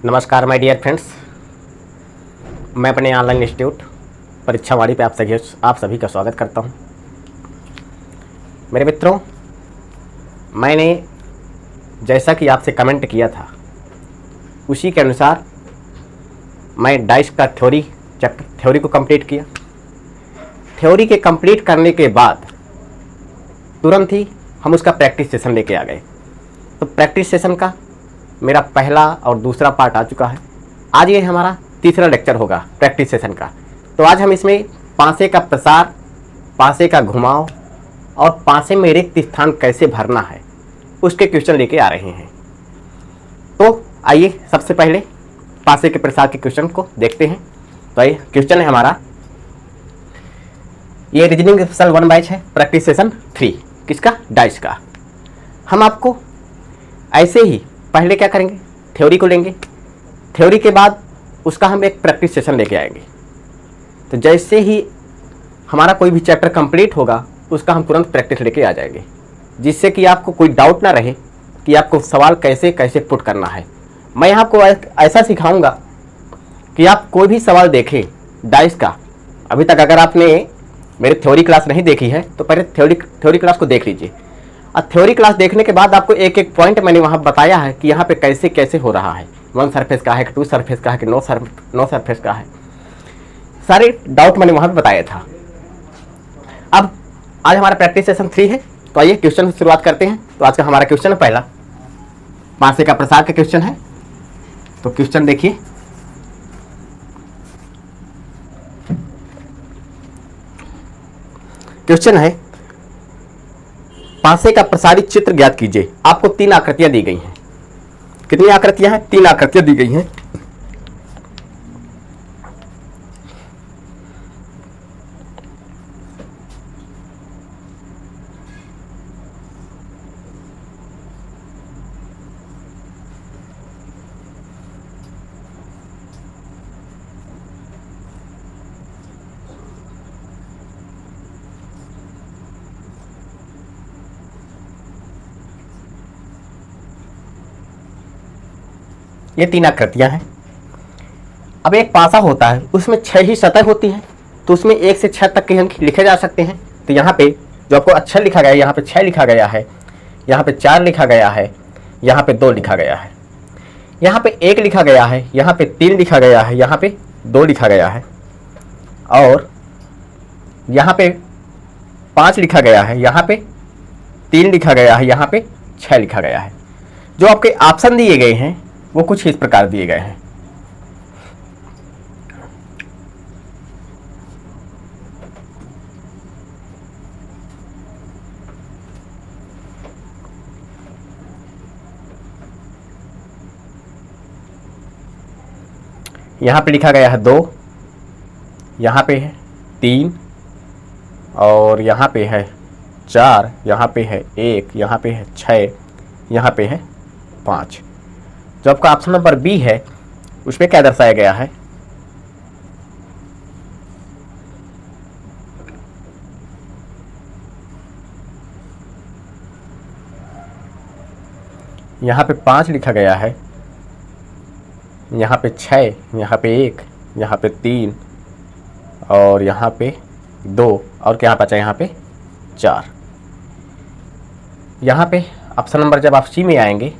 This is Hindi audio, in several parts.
नमस्कार माय डियर फ्रेंड्स, मैं अपने ऑनलाइन इंस्टीट्यूट परीक्षावाणी पे आप सभी का स्वागत करता हूं। मेरे मित्रों, मैंने जैसा कि आपसे कमेंट किया था उसी के अनुसार मैं डाइस का थ्योरी को कंप्लीट किया। थ्योरी के कंप्लीट करने के बाद तुरंत ही हम उसका प्रैक्टिस सेशन लेके आ गए। तो प्रैक्टिस सेशन का मेरा पहला और दूसरा पार्ट आ चुका है। आज ये हमारा तीसरा लेक्चर होगा प्रैक्टिस सेशन का। तो आज हम इसमें पासे का प्रसार, पासे का घुमाव और पासे में रिक्त स्थान कैसे भरना है उसके क्वेश्चन लेके आ रहे हैं। तो आइए सबसे पहले पासे के प्रसार के क्वेश्चन को देखते हैं। तो ये क्वेश्चन है हमारा, ये रीजनिंग स्पेशल 1 बैच है, प्रैक्टिस सेशन 3 किसका, डाइस का। हम आपको ऐसे ही पहले क्या करेंगे, थ्योरी को लेंगे, थ्योरी के बाद उसका हम एक प्रैक्टिस सेशन लेके आएंगे। तो जैसे ही हमारा कोई भी चैप्टर कंप्लीट होगा उसका हम तुरंत प्रैक्टिस लेके आ जाएंगे, जिससे कि आपको कोई डाउट ना रहे कि आपको सवाल कैसे कैसे पुट करना है। मैं यहाँ आपको ऐसा सिखाऊंगा कि आप कोई भी सवाल देखें डाइस का। अभी तक अगर आपने मेरी थ्योरी क्लास नहीं देखी है तो पहले थ्योरी क्लास को देख लीजिए। और थ्योरी क्लास देखने के बाद आपको एक एक पॉइंट मैंने वहाँ बताया है कि यहाँ पे कैसे कैसे हो रहा है, 1 सरफेस का है कि 2 सरफेस का है कि 9 सरफेस का है, सारे डाउट मैंने वहाँ पे बताया था। अब आज हमारा प्रैक्टिस सेशन 3 है। तो आइए क्वेश्चन से शुरुआत करते हैं। तो आज का हमारा क्वेश्चन है पहला, पासे का प्रसार का क्वेश्चन है। तो क्वेश्चन देखिए, क्वेश्चन है पासे का प्रसारित चित्र ज्ञात कीजिए। आपको 3 आकृतियां दी गई हैं। कितनी आकृतियां हैं? 3 आकृतियां दी गई हैं। ये 3 आकृतियां हैं। अब एक पासा होता है, उसमें 6 ही सतह होती हैं। तो उसमें 1 से 6 तक के अंक लिखे जा सकते हैं। तो यहाँ पे जो आपको अक्षर लिखा गया है, यहाँ पे 6 लिखा गया है, यहाँ पे 4 लिखा गया है, यहाँ पे 2 लिखा गया है, यहाँ पे 1 लिखा गया है, यहाँ पे 3 लिखा गया है, यहाँ पे 2 लिखा गया है, और यहाँ पे 5 लिखा गया है, यहाँ पे 3 लिखा गया है, यहाँ पे 6 लिखा गया है। जो आपके ऑप्शन दिए गए हैं वो कुछ इस प्रकार दिए गए हैं। यहाँ पे लिखा गया है 2, यहाँ पे है 3, और यहाँ पे है 4, यहाँ पे है 1, यहाँ पे है 6, यहाँ पे है 5। जो आपका ऑप्शन नंबर बी है उसमें क्या दर्शाया गया है, यहाँ पे 5 लिखा गया है, यहाँ पे 6, यहाँ पे 1, यहाँ पे 3, और यहाँ पे 2, और क्या बचा, यहाँ पे 4। यहाँ पे ऑप्शन नंबर जब आप सी में आएंगे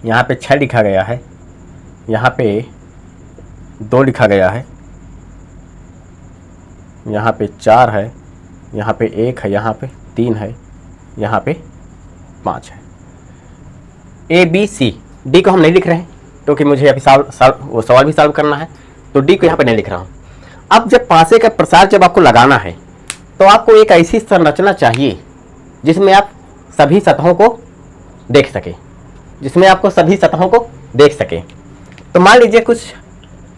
यहाँ पे 6 लिखा गया है, यहाँ पे 2 लिखा गया है, यहाँ पे 4 है, यहाँ पे 1 है, यहाँ पे 3 है, यहाँ पे 5 है। ए बी सी, डी को हम नहीं लिख रहे हैं क्योंकि मुझे अभी सवाल भी सॉल्व करना है, तो डी को यहाँ पे नहीं लिख रहा हूँ। अब जब पासे का प्रसार जब आपको लगाना है तो आपको एक ऐसी संरचना चाहिए जिसमें आप सभी सतहों को देख सकें, तो मान लीजिए कुछ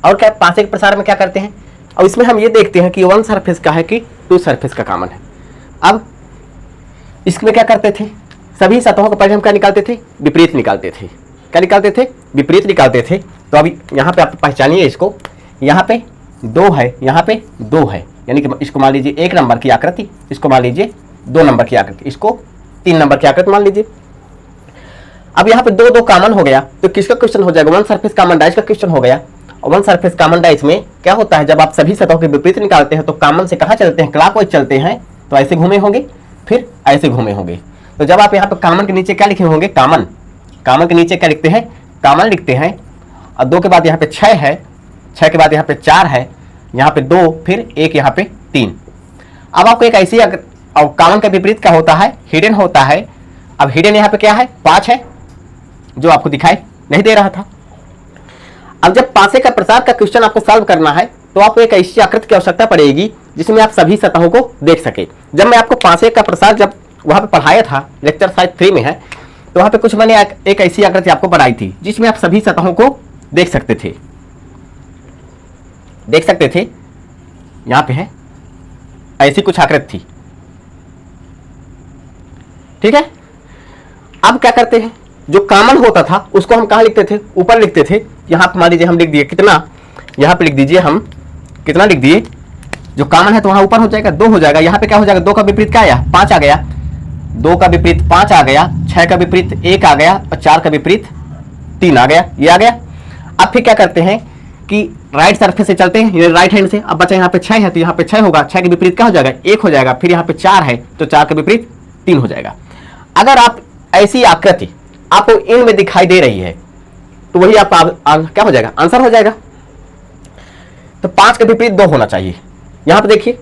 और क्या पासे के प्रसार में क्या करते हैं, और इसमें हम ये देखते हैं कि 1 सरफेस का है कि 2 सरफेस का कॉमन है। अब इसमें क्या करते थे, सभी सतहों का पहले हम क्या निकालते थे, विपरीत निकालते थे। क्या निकालते थे, विपरीत निकालते थे। तो अभी यहाँ पे आप पहचानिए इसको, यहाँ पे 2 है, यहाँ पे 2 है, यानी कि इसको मान लीजिए 1 नंबर की आकृति, इसको मान लीजिए 2 नंबर की आकृति, इसको 3 नंबर की आकृति मान लीजिए। अब यहाँ पे 2 कॉमन हो गया, तो किसका क्वेश्चन हो जाएगा, वन सरफेस कॉमन डाइस का क्वेश्चन हो गया। और वन सरफेस कॉमन डाइस में क्या होता है, जब आप सभी सतहों के विपरीत निकालते हैं तो कॉमन से कहाँ चलते हैं, क्लॉकवाइज चलते हैं, तो ऐसे घूमे होंगे, फिर ऐसे घूमे होंगे। तो जब आप यहाँ पे कॉमन के नीचे क्या लिखे होंगे, कॉमन, कॉमन के नीचे क्या लिखते हैं, कॉमन लिखते हैं। और 2 के बाद यहाँ पे 6 है, 6 के बाद यहाँ पे 4 है, यहाँ पे 2, फिर 1, यहाँ पे 3। अब आपको एक ऐसी, और कॉमन का विपरीत क्या होता है, हिडन होता है। अब हिडन यहाँ पे क्या है, 5 है, जो आपको दिखाई नहीं दे रहा था। अब जब पासे का प्रसार का क्वेश्चन आपको सॉल्व करना है तो आपको एक ऐसी आकृति की आवश्यकता पड़ेगी जिसमें आप सभी सतहों को देख सके। जब मैं आपको पासे का प्रसार जब वहां पे पढ़ाया था, लेक्चर शायद 3 में है, तो वहां पे कुछ मैंने एक ऐसी आकृति आपको बनाई थी जिसमें आप सभी सतहों को देख सकते थे, देख सकते थे। यहां पे है ऐसी कुछ आकृति थी, ठीक है। अब क्या करते हैं, जो कॉमन होता था उसको हम कहाँ लिखते थे, ऊपर लिखते थे। यहाँ पे मान लीजिए हम लिख दिए कितना, यहाँ पे लिख दीजिए हम कितना लिख दिए, जो कॉमन है तो वहां ऊपर हो जाएगा 2 हो जाएगा। यहाँ पे क्या हो जाएगा, 2 का विपरीत क्या आया, 5 आ गया, 2 का विपरीत 5 आ गया, 6 का विपरीत 1 आ गया, और 4 का विपरीत 3 आ गया, ये आ गया। अब फिर क्या करते हैं कि राइट सरफेस से चलते हैं, राइट हैंड से। अब बचा यहाँ पे 6 है तो यहाँ पे 6 होगा, 6 के विपरीत क्या हो जाएगा, 1 हो जाएगा। फिर यहाँ पे 4 है तो 4 के विपरीत 3 हो जाएगा। अगर आप ऐसी आकृति आपको इन में दिखाई दे रही है तो वही आप क्या हो जाएगा, आंसर हो जाएगा। तो 5 के विपरीत 2 होना चाहिए। यहां पे देखिए,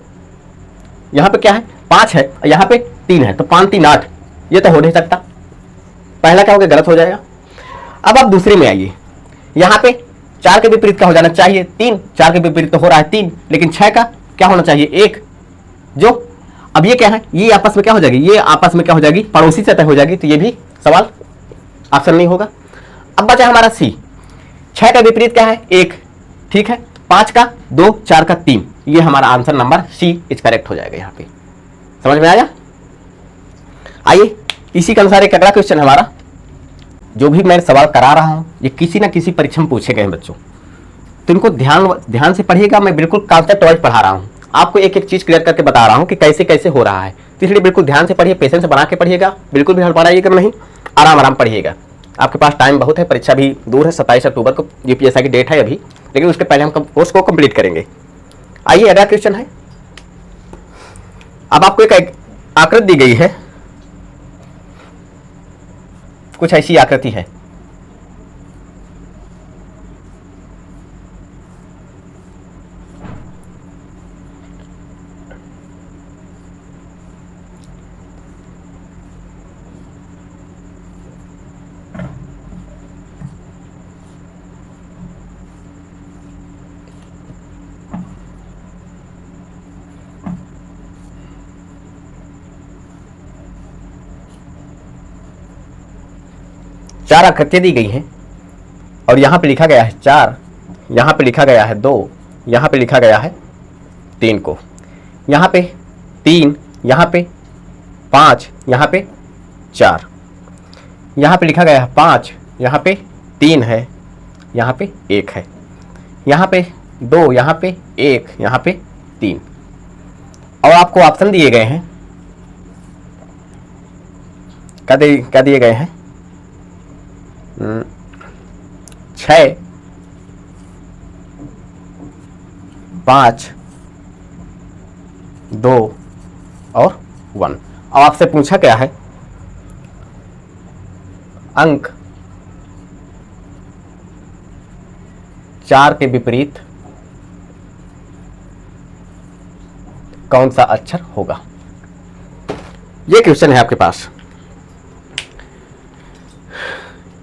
यहां पे क्या है, 5 है, यहां पे 3 है, तो 5 3 8, ये तो हो नहीं सकता। पहला क्या हो गया, गलत हो जाएगा। अब आप दूसरे में आइए, यहां पे 4 के विपरीत क्या हो जाना चाहिए, 3, 4 के विपरीत तो हो रहा है 3, लेकिन 6 का क्या होना चाहिए, 1, जो अब ये क्या है, ये आपस में क्या हो जाएगी, ये आपस में क्या हो जाएगी, पड़ोसी सतह हो जाएगी। तो ये भी सवाल ऑप्शन नहीं होगा। अब बचा हमारा सी, 6 का विपरीत क्या है, 1, ठीक है, 5 का 2, 4 का 3, ये हमारा answer number C is correct हो जाएगा। यहाँ पे समझ में आया। आइए इसी के अनुसार एक अगला क्वेश्चन हमारा, जो भी मैं सवाल करा रहा हूं ये किसी ना किसी परीक्षा में पूछे गए हैं बच्चों, तो इनको ध्यान से पढ़िएगा। मैं बिल्कुल कॉन्सेप्ट वाइज पढ़ा रहा हूं, आपको एक एक चीज क्लियर करके बता रहा हूं कि कैसे कैसे हो रहा है। तो इसलिए बिल्कुल ध्यान से पढ़िए, पेशेंस बना के पढ़िएगा, बिल्कुल भी हड़बड़ाइएगा नहीं, आराम आराम पढ़िएगा। आपके पास टाइम बहुत है, परीक्षा भी दूर है, 27 अक्टूबर को यूपीएससी की डेट है अभी, लेकिन उसके पहले हम कोर्स को कंप्लीट करेंगे। आइए अगला क्वेश्चन है। अब आपको एक आकृति दी गई है, कुछ ऐसी आकृति है, चार आकृतियां दी गई हैं और यहां पे लिखा गया है 4, यहां पे लिखा गया है 2, यहां पे लिखा गया है 3 को, यहां पे 3, यहां पे 5, यहां पे 4, यहां पे लिखा गया है 5, यहां पे 3 है, यहां पे 1 है, यहां पे 2, यहां पे 1, यहां पे 3, और आपको ऑप्शन दिए गए हैं, क्या दिए गए हैं, 6, 5, 2 और 1। अब आपसे पूछा क्या है, अंक 4 के विपरीत कौन सा अक्षर होगा, ये क्वेश्चन है आपके पास।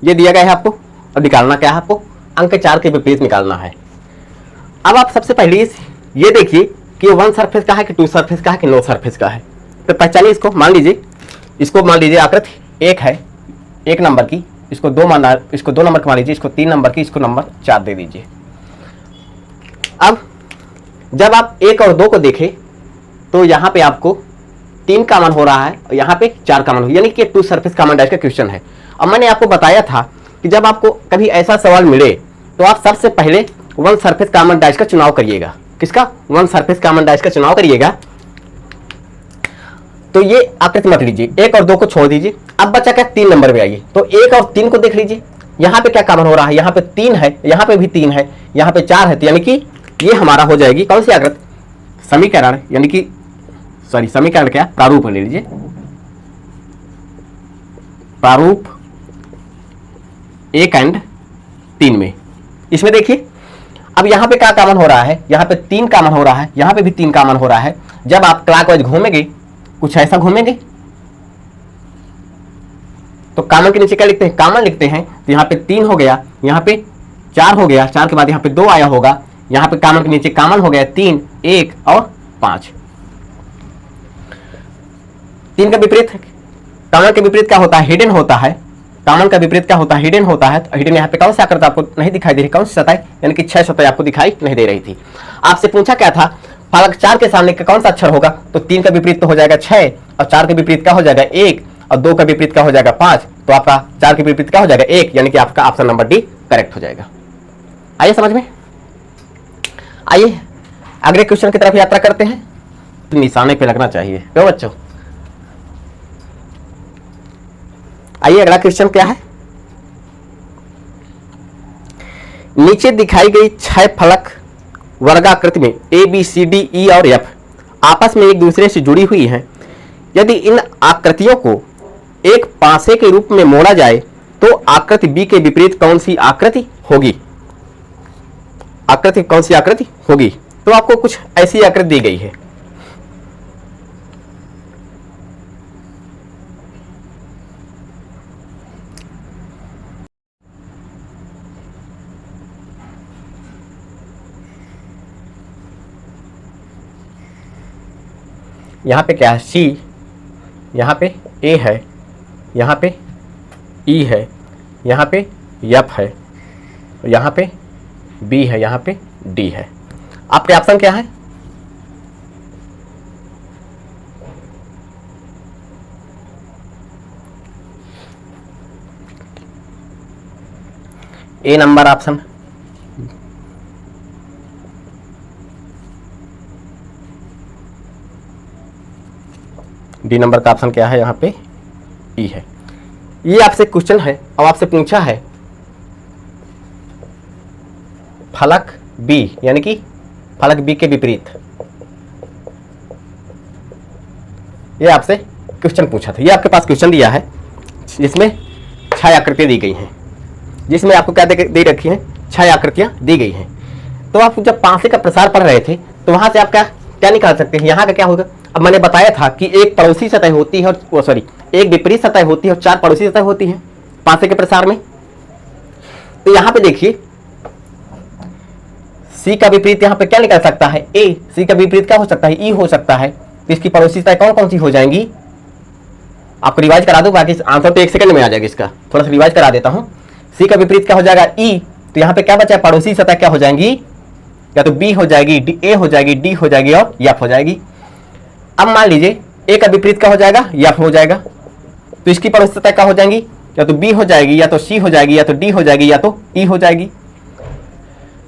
ये दिया गया है आपको, अब निकालना क्या है, आपको अंक 4 के विपरीत निकालना है। अब आप सबसे पहले ये देखिए कि वन सरफेस का है कि टू सरफेस का है कि नो सरफेस का है। तो पहचानिए इसको, मान लीजिए आकृति 1 है, 1 नंबर की, इसको 2 नंबर की मान लीजिए, इसको 3 नंबर की, इसको नंबर 4 दे दीजिए। अब जब आप 1 और 2 को देखें तो यहाँ पे आपको 3 कॉमन हो रहा है और यहाँ पे 4 कॉमन हो, यानी कि 2 सरफेस कॉमन डाइस का क्वेश्चन है। और मैंने आपको बताया था कि जब आपको कभी ऐसा सवाल मिले तो आप सबसे पहले 1 सरफेस कॉमन डाइस का चुनाव करिएगा। किसका? 1 सरफेस कॉमन डाइस का चुनाव करिएगा। तो ये आकृति मत लीजिए, 1 और 2 को छोड़ दीजिए। अब बचा क्या? 3 नंबर में आइए, तो 1 और 3 को देख लीजिए। यहाँ पे क्या कॉमन हो रहा है? यहाँ पे 3 है, यहाँ पे भी 3 है, यहाँ पे 4 है, तो यानी कि ये हमारा हो जाएगी कौन सी आकृति? समीकरण, यानी कि सॉरी समीकरण क्या? प्रारूप ले लीजिए, प्रारूप 1 और 3 में। इसमें देखिए अब यहाँ पे क्या कॉमन हो रहा है? यहाँ पे 3 कॉमन हो रहा है, यहाँ पे भी 3 कॉमन हो रहा है। जब आप क्लॉकवाइज घूमेंगे, कुछ ऐसा घूमेंगे, तो कॉमन के नीचे क्या लिखते हैं? कॉमन लिखते हैं। तो यहाँ पे 3 हो गया, यहाँ पे 4 हो गया, 4 के बाद यहाँ पे 2 आया होगा, यहाँ पे कॉमन के नीचे कॉमन हो गया 3, 1 और 5। 3 का विपरीत, कॉमन के विपरीत क्या होता है? हिडन होता है। कॉमन का विपरीत क्या होता है? हिडन होता है। तो हिडन यहाँ पे कौन सी आकृति आपको नहीं दिखाई दे रही? कौन सी सतह? यानी कि 6 सतह आपको दिखाई नहीं दे रही थी। आपसे पूछा क्या था? फलक 4 के सामने का कौन सा अक्षर होगा? तो 3 का विपरीत तो हो जाएगा 6, और 4 का विपरीत क्या हो जाएगा? 1, और 2 का विपरीत क्या हो जाएगा? 5। तो आपका 4 के विपरीत क्या हो जाएगा? 1, यानी कि आपका ऑप्शन नंबर डी करेक्ट हो जाएगा। आइए समझ में, आइए अगले क्वेश्चन की तरफ यात्रा करते हैं। निशाने पे लगना चाहिए क्यों बच्चों? आइए अगला क्वेश्चन क्या है? नीचे दिखाई गई 6 फलक वर्गाकृति में A B C D E और एफ आपस में एक दूसरे से जुड़ी हुई हैं। यदि इन आकृतियों को एक पासे के रूप में मोड़ा जाए तो आकृति बी के विपरीत कौन सी आकृति होगी? आकृति कौन सी आकृति होगी? तो आपको कुछ ऐसी आकृति दी गई है। यहाँ पे क्या है? सी, यहाँ पे ए है, यहाँ पे ई है, यहाँ पे एफ है, यहाँ पे बी है, यहाँ पे डी है। आपके ऑप्शन क्या है? A number option, D number का ऑप्शन क्या है? यहाँ पे ई है। ये आपसे क्वेश्चन है, अब आपसे पूछा है फलक बी, यानी कि फलक बी के विपरीत। ये आपसे क्वेश्चन पूछा था। ये आपके पास क्वेश्चन दिया है जिसमें 6 आकृतियां दी गई हैं, जिसमें आपको क्या दे रखी हैं? 6 आकृतियां दी गई हैं। तो आप जब पासे का प्रसार पढ़ रहे थे तो वहां से आप क्या निकाल सकते हैं? यहाँ का क्या होगा? अब मैंने बताया था कि एक पड़ोसी सतह होती है और एक विपरीत सतह होती है और 4 पड़ोसी सतह होती है पासे के प्रसार में। तो यहाँ पे देखिए सी का विपरीत यहाँ पे क्या निकल सकता है? ए। सी का विपरीत क्या हो सकता है? ई हो सकता है। तो इसकी पड़ोसी सतह कौन कौन सी हो जाएंगी? आपको रिवाइज करा दूं, बाकी आंसर तो 1 सेकंड में आ जाएगा। इसका थोड़ा सा रिवाइज करा देता हूं। सी का विपरीत क्या हो जाएगा? ई। तो यहाँ पे क्या बचा? पड़ोसी सतह क्या हो जाएंगी? या तो बी हो जाएगी, ए हो जाएगी, डी हो जाएगी और एफ हो जाएगी। अब मान लीजिए ए का विपरीत क्या हो जाएगा? एफ हो जाएगा। तो इसकी पड़ोसी सतह क्या हो जाएंगी? या तो बी हो जाएगी, या तो सी हो जाएगी, या तो डी हो जाएगी, या तो ई हो जाएगी।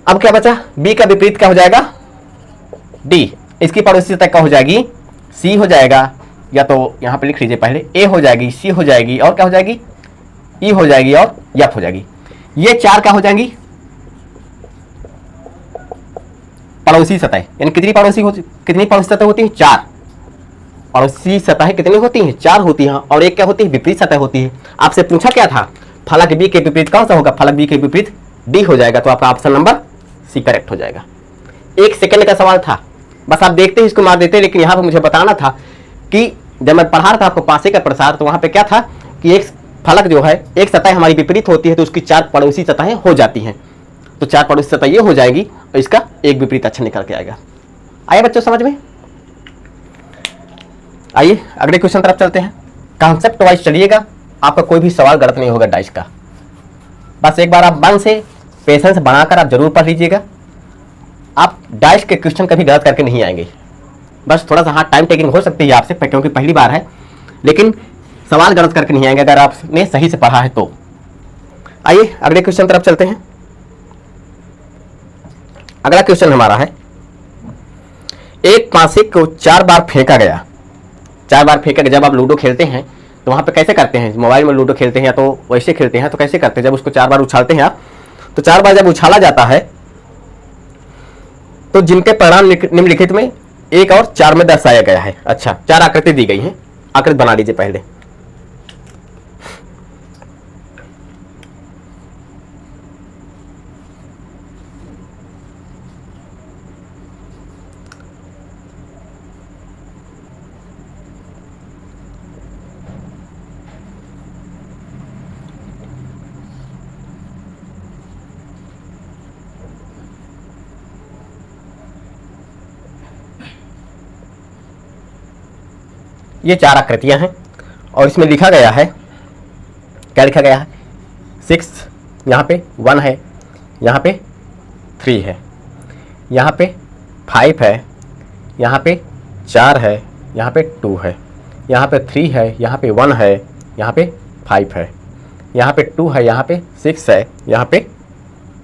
अब क्या बचा? बी का विपरीत क्या हो जाएगा? डी। इसकी पड़ोसी सतह क्या हो जाएगी? सी हो जाएगा, या तो यहां पे लिख लीजिए पहले, ए हो जाएगी, सी हो जाएगी और क्या हो जाएगी? ई हो जाएगी और एफ हो जाएगी। ये 4 क्या हो जाएंगी? पड़ोसी सतह। यानी कितनी पड़ोसी सतह होती है? 4 पड़ोसी सतह कितनी होती हैं? 4 होती हैं। और एक क्या होती है? विपरीत सतह होती है। आपसे पूछा क्या था? फलक बी के विपरीत कौन सा होगा? फलक बी के विपरीत डी हो जाएगा। तो आपका ऑप्शन नंबर सी करेक्ट हो जाएगा। 1 सेकंड का सवाल था, बस आप देखते ही इसको मार देते। लेकिन यहाँ पे मुझे बताना था कि जब मैं पढ़ा रहा था आपको पासे का प्रसार, तो वहां पे क्या था कि एक फलक जो है, एक सतह हमारी विपरीत होती है तो उसकी 4 पड़ोसी सतहें हो जाती हैं। तो 4 पड़ोसी सतह ये हो जाएगी और इसका एक विपरीत अक्षर निकल के आएगा। आइए बच्चों समझ में। आइए अगले क्वेश्चन तरफ चलते हैं। कॉन्सेप्ट वाइज चलिएगा, आपका कोई भी सवाल गलत नहीं होगा डाइस का। बस एक बार आप मन से पेशेंस बनाकर आप जरूर पढ़ लीजिएगा। आप डाइस के क्वेश्चन कभी गलत करके नहीं आएंगे, बस थोड़ा सा हाँ टाइम टेकिंग हो सकती है आपसे, क्योंकि पहली बार है, लेकिन सवाल गलत करके नहीं आएंगे अगर आपने सही से पढ़ा है तो। आइए अगले क्वेश्चन तरफ चलते हैं। अगला क्वेश्चन हमारा है, एक पासे को 4 बार फेंका गया। 4 बार फेंका गया। जब आप लूडो खेलते हैं तो वहां पे कैसे करते हैं, मोबाइल में लूडो खेलते हैं या तो वैसे खेलते हैं, तो कैसे करते हैं, जब उसको 4 बार उछालते हैं आप, तो 4 बार जब उछाला जाता है तो जिनके परिणाम निम्नलिखित में 1 और 4 में दर्शाया गया है। अच्छा, 4 आकृति दी गई हैं, आकृति बना लीजिए पहले। ये 4 आकृतियां हैं और इसमें लिखा गया है, क्या लिखा गया है, 6, यहाँ पे 1 है, यहाँ पे 3 है, यहाँ पे 5 है, यहाँ पे 4 है, यहाँ पे 2 है, यहाँ पे 3 है, यहाँ पे 1 है, यहाँ पे 5 है, यहाँ पे 2 है, यहाँ पे 6 है, यहाँ पे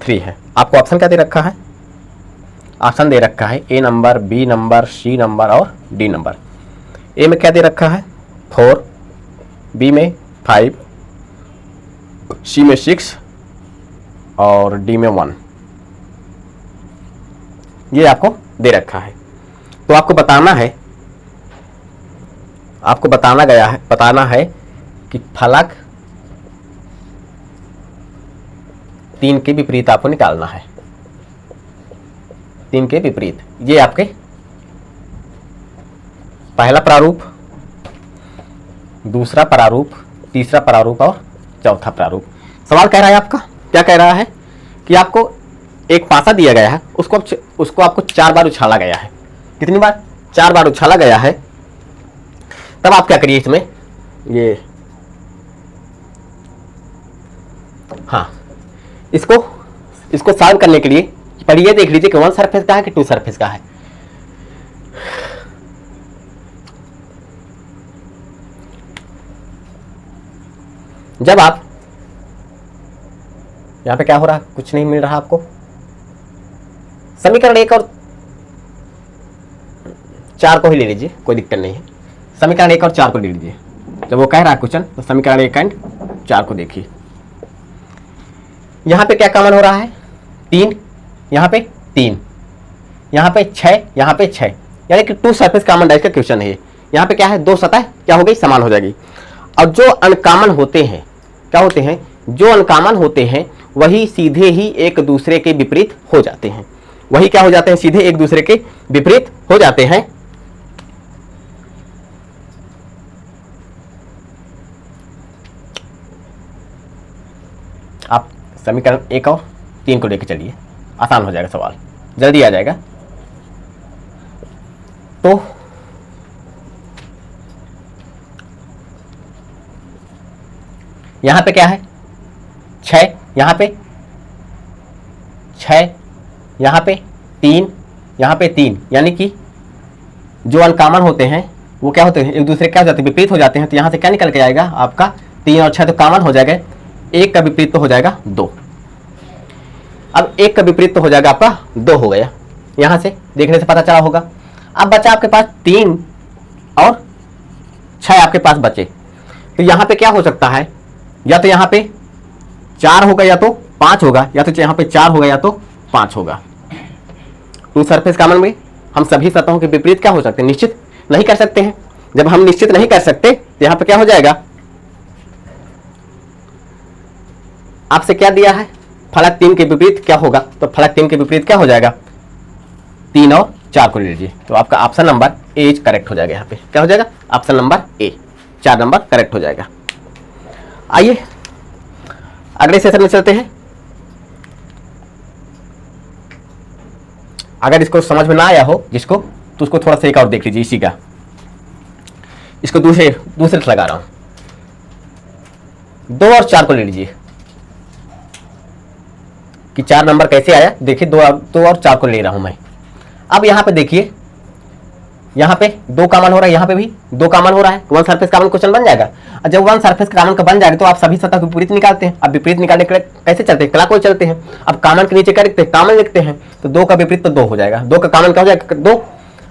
3 है। आपको ऑप्शन क्या दे रखा है, ऑप्शन दे रखा है A number, B number, C number और डी नंबर। ए में क्या दे रखा है 4, बी में 5, सी में 6 और डी में 1। ये आपको दे रखा है। तो आपको बताना है, आपको बताना है कि फलक 3 के विपरीत आपको निकालना है। 3 के विपरीत, ये आपके पहला प्रारूप, दूसरा प्रारूप, तीसरा प्रारूप और चौथा प्रारूप। सवाल कह रहा है आपका, क्या कह रहा है कि आपको एक पासा दिया गया है, उसको आपको 4 बार उछाला गया है। कितनी बार, 4 बार उछाला गया है। तब आप क्या करिए इसमें, ये हाँ, इसको सॉल्व करने के लिए पढ़िए, देख लीजिए कि 1 सरफेस का है कि 2 सरफेस का है। जब आप यहां पे क्या हो रहा है, कुछ नहीं मिल रहा आपको, समीकरण 1 और 4 को ही ले लीजिए, कोई दिक्कत नहीं है। समीकरण 1 और 4 को ले लीजिए। जब वो कह रहा है क्वेश्चन, तो समीकरण 1 एंड 4 को देखिए। यहां पे क्या कॉमन हो रहा है, 3, यहां पे 3, यहां पे 6, यहां पे 6, यानी कि 2 सरफेस कॉमन डाइस का क्वेश्चन है। यहां पे क्या है, 2 सतह क्या हो गई, समान हो जाएगी। और जो अनकॉमन होते हैं, क्या होते हैं, जो अनकॉमन होते हैं वही सीधे ही एक दूसरे के विपरीत हो जाते हैं। वही क्या हो जाते हैं, सीधे एक दूसरे के विपरीत हो जाते हैं। आप समीकरण 1 और 3 को लेकर चलिए, आसान हो जाएगा सवाल, जल्दी आ जाएगा। तो यहां पे क्या है, 6, यहां पे 6, यहां पे 3, यहां पे 3, यानी कि जो अनकॉमन होते हैं वो क्या होते हैं, एक दूसरे क्या हो जाते हैं, विपरीत हो जाते हैं। तो यहां से क्या निकल के आएगा आपका, 3 और 6 तो कॉमन हो जाएगा, 1 का विपरीत तो हो जाएगा 2। अब 1 का विपरीत तो हो जाएगा आपका 2 हो गया, यहां से देखने से पता चला होगा। अब बचा आपके पास 3 और 6 आपके पास बचे। तो यहां पे क्या हो सकता है, या तो यहां पे 4 होगा या तो 5 होगा, या तो यहां पे 4 होगा या तो 5 होगा। 2 सरफेस कॉमन में हम सभी सतहों के विपरीत क्या हो सकते हैं, निश्चित नहीं कर सकते हैं। जब हम निश्चित नहीं कर सकते तो यहां पे क्या हो जाएगा, आपसे क्या दिया है, फलक 3 के विपरीत क्या होगा, तो फलक 3 के विपरीत क्या हो जाएगा, 3 और 4 को ले लीजिए। तो आपका ऑप्शन नंबर ए करेक्ट हो जाएगा। यहाँ पे क्या हो जाएगा, option number A, 4 number correct हो जाएगा। आइए अगले सेशन में चलते हैं। अगर इसको समझ में ना आया हो जिसको, तो उसको थोड़ा सा एक और देख लीजिए इसी का, इसको दूसरे से लगा रहा हूं। 2 और 4 को ले लीजिए कि 4 नंबर कैसे आया, देखिए 2 और 4 को ले रहा हूं मैं। अब यहां पे देखिए यहाँ पे 2 कॉमन हो रहा है, यहाँ पे भी 2 कॉमन हो रहा है, वन सरफेस कॉमन क्वेश्चन बन जाएगा। और जब वन सरफेस कॉमन का बन जाएगा तो आप सभी सतह के विपरीत निकालते हैं। अब विपरीत निकालने के लिए कैसे चलते हैं, क्लॉकवाइज चलते हैं। अब कॉमन के नीचे क्या लिखते हैं, कॉमन लिखते हैं, तो 2 का विपरीत तो 2 हो जाएगा, 2 का कॉमन क्या हो जाएगा 2।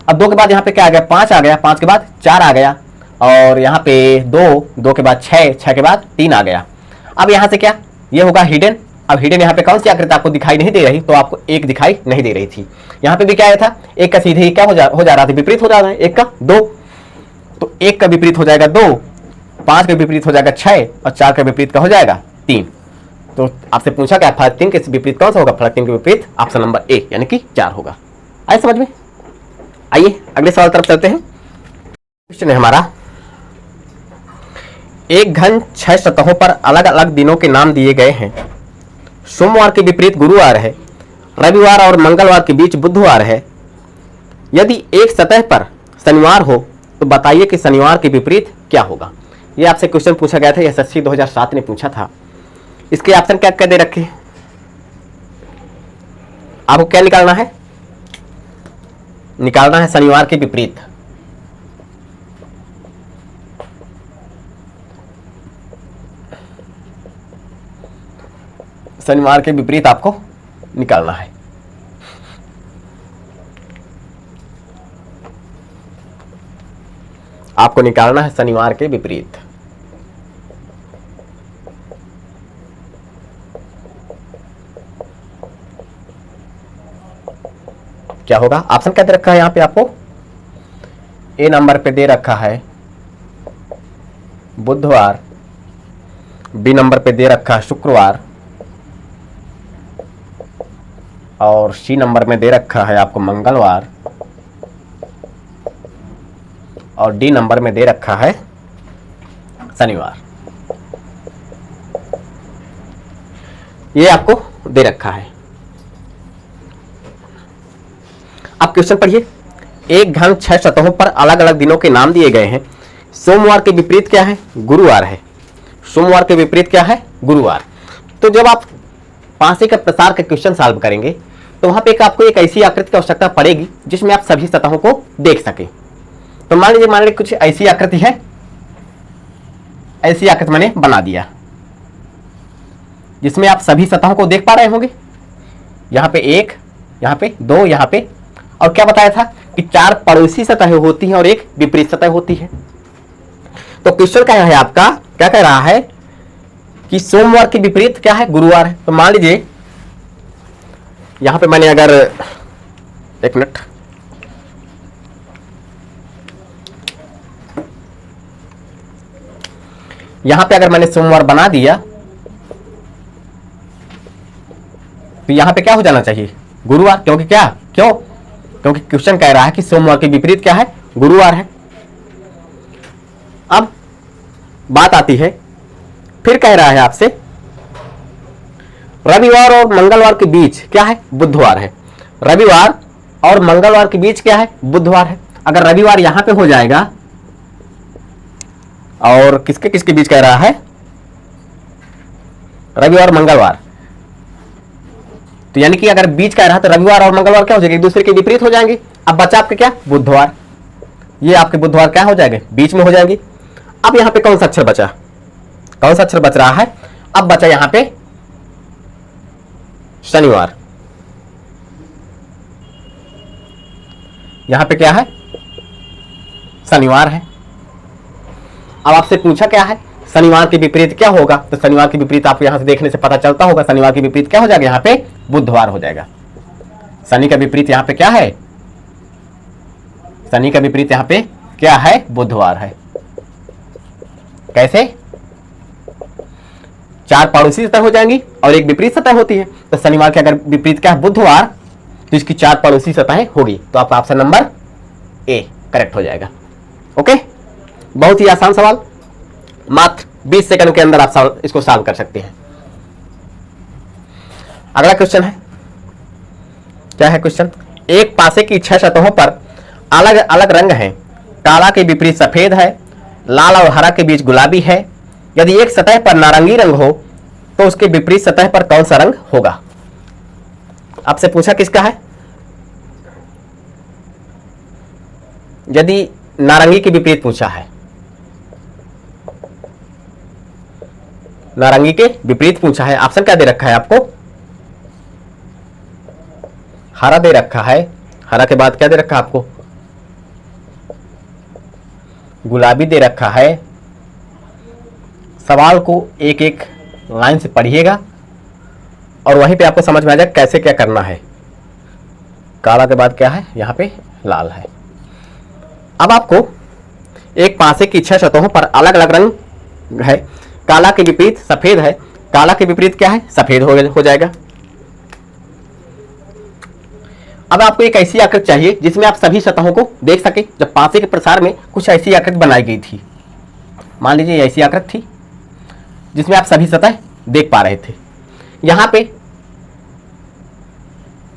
अब 2 के बाद यहाँ पे क्या आ गया 5 आ गया, 5 के बाद 4 आ गया, और यहाँ पे 2 के बाद 6 के बाद 3 आ गया। अब यहाँ से क्या ये होगा हिडन। अब हिडन यहाँ पे कौन सी आकृति आपको दिखाई नहीं दे रही, तो आपको 1 दिखाई नहीं दे रही थी। यहाँ पे भी क्या आया था 1 का सीधे ही क्या हो जा रहा था, विपरीत हो जा रहा है 1 का 2, तो 1 का विपरीत हो जाएगा 2, 5 का विपरीत हो जाएगा 6 और 4 का विपरीत का हो जाएगा 3। तो आपसे पूछा क्या फलक 3 के विपरीत कौन सा होगा, फलक 3 के विपरीत ऑप्शन नंबर ए यानी कि 4 होगा। आइए समझ में। आइए अगले सवाल तरफ चलते हैं। क्वेश्चन है हमारा, एक घन 6 सतहों पर अलग अलग दिनों के नाम दिए गए हैं। सोमवार के विपरीत गुरुवार है, रविवार और मंगलवार के बीच बुधवार है। यदि एक सतह पर शनिवार हो तो बताइए कि शनिवार के विपरीत क्या होगा। यह आपसे क्वेश्चन पूछा गया था, एसएससी 2007 ने पूछा था। इसके ऑप्शन क्या क्या दे रखे हैं, आपको क्या निकालना है, निकालना है शनिवार के विपरीत। शनिवार के विपरीत आपको निकालना है। आपको निकालना है शनिवार के विपरीत। क्या होगा, ऑप्शन क्या दे रखा है यहाँ पे आपको, ए नंबर पे दे रखा है बुधवार, बी नंबर पे दे रखा है शुक्रवार, और सी नंबर में दे रखा है आपको मंगलवार, और डी नंबर में दे रखा है शनिवार। ये आपको दे रखा है। आप क्वेश्चन पढ़िए, एक घन 6 सतहों पर अलग अलग दिनों के नाम दिए गए हैं। सोमवार के विपरीत क्या है, गुरुवार है। सोमवार के विपरीत क्या है, गुरुवार। तो जब आप पांसे का प्रसार का क्वेश्चन सॉल्व करेंगे तो वहां पे आपको एक ऐसी आकृति की आवश्यकता पड़ेगी जिसमें आप सभी सतहों को देख सकें। तो मान लीजिए कुछ ऐसी आकृति है, ऐसी आकृति मैंने बना दिया जिसमें आप सभी सतहों को देख पा रहे होंगे। यहां पे 1, यहां पे 2, यहां पे, और क्या बताया था कि 4 पड़ोसी सतहें होती हैं और एक विपरीत सतह होती है। तो क्वेश्चन क्या है आपका, क्या कह रहा है कि सोमवार के विपरीत क्या है, गुरुवार है। तो मान लीजिए यहां पे मैंने अगर, एक मिनट, यहां पे अगर मैंने सोमवार बना दिया तो यहां पे क्या हो जाना चाहिए, गुरुवार, क्योंकि क्या, क्योंकि क्वेश्चन कह रहा है कि सोमवार के विपरीत क्या है, गुरुवार है। अब बात आती है, फिर कह रहा है आपसे रविवार और मंगलवार के बीच क्या है, बुधवार है। रविवार और मंगलवार के बीच क्या है, बुधवार है। अगर रविवार यहां पे हो जाएगा, और किसके किसके बीच कह रहा है, रविवार और मंगलवार, तो यानी कि अगर बीच कह रहा है तो रविवार और मंगलवार क्या हो जाएंगे, एक दूसरे के विपरीत हो जाएंगे। अब बचा आपके क्या, बुधवार, ये आपके बुधवार क्या हो जाएंगे, बीच में हो जाएंगे। अब यहां पे कौन सा अक्षर बचा, कौन सा अक्षर बच रहा है, अब बचा यहां पे शनिवार। यहां पे क्या है, शनिवार है। अब आपसे पूछा क्या है, शनिवार के विपरीत क्या होगा, तो शनिवार के विपरीत आपको यहां से देखने से पता चलता होगा, शनिवार के विपरीत क्या हो जाएगा, यहां पे बुधवार हो जाएगा। शनि का विपरीत यहां पे क्या है, शनि का विपरीत यहां पे क्या है, बुधवार है। कैसे, 4 पड़ोसी सतह हो जाएंगी और एक विपरीत सतह होती है। तो शनिवार के अगर विपरीत क्या है, बुधवार, तो इसकी 4 पड़ोसी सतहें होगी। तो आपका ऑप्शन नंबर ए करेक्ट हो जाएगा। ओके, बहुत ही आसान सवाल, मात्र 20 सेकंड के अंदर आप इसको सॉल्व कर सकते हैं। अगला क्वेश्चन है, क्या है क्वेश्चन, एक पासे की 6 सतहों पर अलग अलग रंग हैं। काला के विपरीत सफेद है, लाल और हरा के बीच गुलाबी है। यदि एक सतह पर नारंगी रंग हो तो उसके विपरीत सतह पर कौन सा रंग होगा। आपसे पूछा किसका है, यदि नारंगी के विपरीत पूछा है, नारंगी के विपरीत पूछा है, ऑप्शन क्या दे रखा है आपको? हरा दे रखा है। हरा के बाद क्या दे रखा है आपको? गुलाबी दे रखा है। सवाल को एक एक लाइन से पढ़िएगा और वहीं पे आपको समझ में आ जाए कैसे क्या करना है। काला के बाद क्या है? यहाँ पे लाल है। अब आपको एक पासे की 6 सतहों पर अलग अलग रंग है। काला के विपरीत सफेद है। काला के विपरीत क्या है? सफेद हो जाएगा। अब आपको एक ऐसी आकृति चाहिए जिसमें आप सभी सतहों को देख सके। जब पासे के प्रसार में कुछ ऐसी आकृति बनाई गई थी, मान लीजिए ऐसी आकृति थी जिसमें आप सभी सतह देख पा रहे थे। यहां पे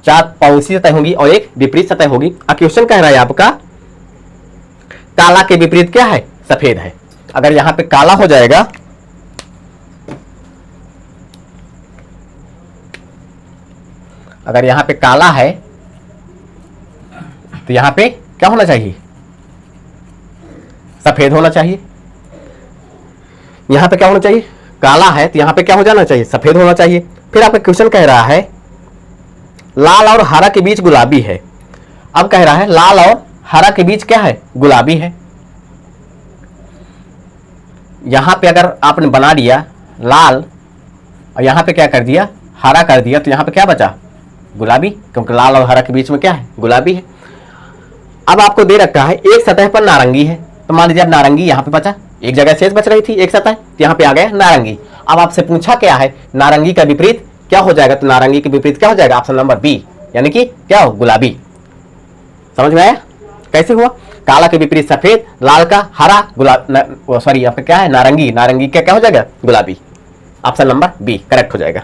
4 पड़ोसी सतह होंगी और एक विपरीत सतह होगी। अब क्वेश्चन कह रहा है आपका काला के विपरीत क्या है? सफेद है। अगर यहां पे काला हो जाएगा, अगर यहां पे काला है तो यहां पे क्या होना चाहिए? सफेद होना चाहिए। यहां पे क्या होना चाहिए? काला है तो यहां पे क्या हो जाना चाहिए? सफेद होना चाहिए। फिर आपका क्वेश्चन कह रहा है लाल और हरा के बीच गुलाबी है। अब कह रहा है लाल और हरा के बीच क्या है? गुलाबी है। यहां पे अगर आपने बना दिया लाल और यहां पे क्या कर दिया? हरा कर दिया, तो यहां पे क्या बचा? गुलाबी, क्योंकि लाल और हरा के बीच में क्या है? गुलाबी है। अब आपको दे रखा है एक सतह पर नारंगी है, तो मान लीजिए अब नारंगी यहां पे बचा, एक जगह शेष बच रही थी एक सतह, तो यहां पे आ गया नारंगी। अब आपसे पूछा क्या है? नारंगी का विपरीत क्या हो जाएगा? तो नारंगी के विपरीत क्या हो जाएगा? ऑप्शन नंबर बी, यानी कि क्या हो? गुलाबी। समझ में आया कैसे हुआ? काला के विपरीत सफेद, लाल का हरा, सॉरी आपका क्या है? नारंगी। नारंगी क्या हो जाएगा? गुलाबी। ऑप्शन नंबर बी करेक्ट हो जाएगा।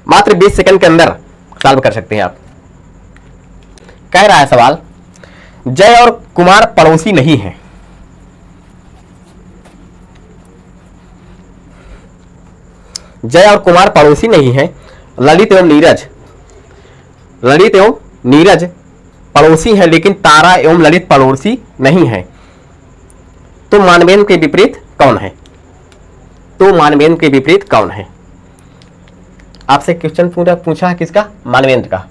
मात्र 20 सेकंड के अंदर सॉल्व कर सकते हैं आप। कह रहा है सवाल जय और कुमार पड़ोसी नहीं है। जय और कुमार पड़ोसी नहीं है। ललित एवं नीरज पड़ोसी है, लेकिन तारा एवं ललित पड़ोसी नहीं है। तो मानवेंद्र के विपरीत कौन है? तो मानवेंद्र के विपरीत कौन है? आपसे क्वेश्चन पूछा है किसका? मानवेंद्र का।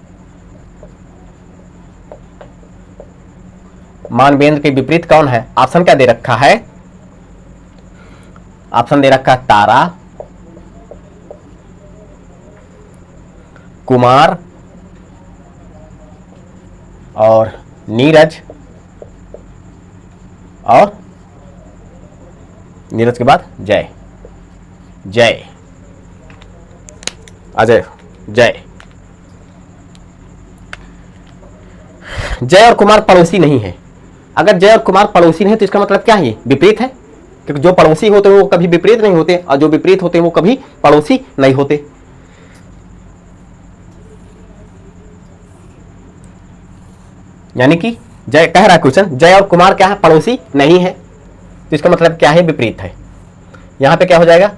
मानवेंद्र के विपरीत कौन है? ऑप्शन क्या दे रखा है? ऑप्शन दे रखा है तारा, कुमार और नीरज, और नीरज के बाद जय। अजय, जय और कुमार पड़ोसी नहीं है। अगर जय और कुमार पड़ोसी नहीं तो इसका मतलब क्या है? विपरीत है, क्योंकि जो पड़ोसी होते हैं वो कभी विपरीत नहीं होते और जो विपरीत होते हैं वो कभी पड़ोसी नहीं होते। यानी कि जय कह रहा है क्वेश्चन जय और कुमार क्या है? पड़ोसी नहीं है, तो इसका मतलब क्या है? विपरीत है। यहां पे क्या हो जाएगा?